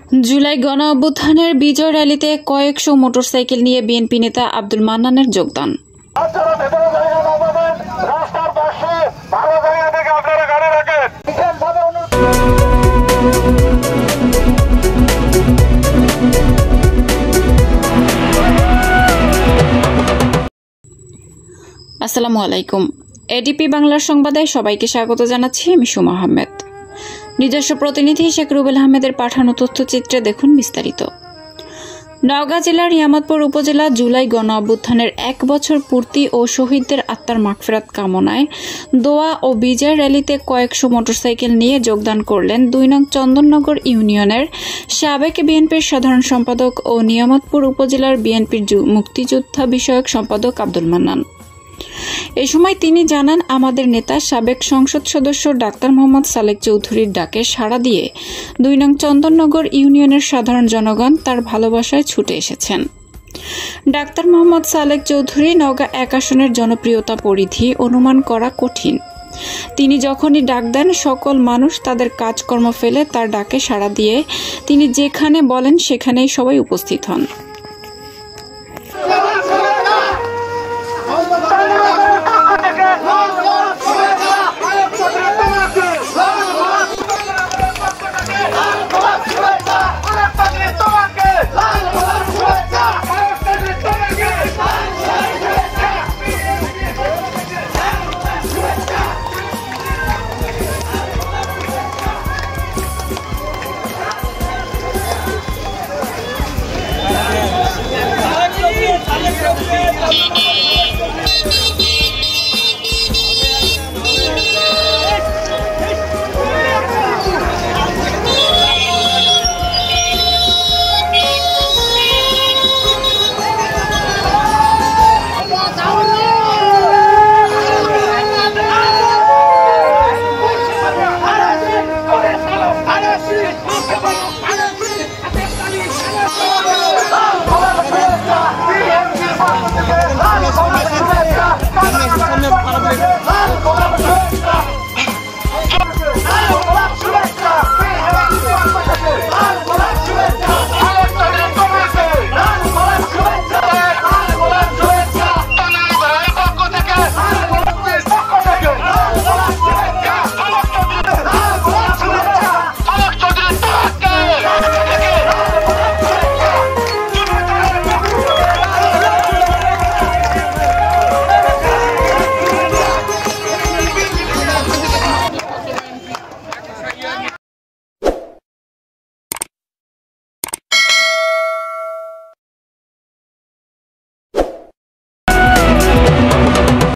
জুলাই গণ অভ্যুত্থানের বিজয় র্যালিতে কয়েকশো মোটরসাইকেল নিয়ে বিএনপি নেতা আব্দুল মান্নানের যোগদান। আসসালামু আলাইকুম। এডিপি বাংলার সংবাদে সবাইকে স্বাগত জানাচ্ছি। আমি সুমা আহমেদ। নিজস্ব প্রতিনিধি শেখ রুবেল আহমেদের পাঠানো তথ্যচিত্রে দেখুন বিস্তারিত। নওগাঁ জেলার নিয়ামতপুর উপজেলা জুলাই গণ অভ্যুত্থানের 1 বছর পূর্তি ও শহীদদের আত্মার মাগফিরাত কামনায় দোয়া ও বিজয় র্যালিতে কয়েকশো মোটরসাইকেল নিয়ে যোগদান করলেন 2 নং চন্দননগর ইউনিয়নের সাবেক বিএনপির সাধারণ সম্পাদক ও নিয়ামতপুর উপজেলার বিএনপির মুক্তিযোদ্ধা বিষয়ক সম্পাদক আব্দুল মান্নান। এ সময় তিনি জানান, আমাদের নেতা সাবেক সংসদ সদস্য ডাক্তার মোহাম্মদ সালেক চৌধুরীর ডাকে সাড়া দিয়ে 2 নং চন্দননগর ইউনিয়নের সাধারণ জনগণ তার ভালোবাসায় ছুটে এসেছেন। ডাক্তার মোহাম্মদ সালেক চৌধুরী নওগাঁ 1 আসনের জনপ্রিয়তা পরিধি অনুমান করা কঠিন। তিনি যখনই ডাক দেন সকল মানুষ তাদের কাজকর্ম ফেলে তার ডাকে সাড়া দিয়ে তিনি যেখানে বলেন সেখানেই সবাই উপস্থিত হন।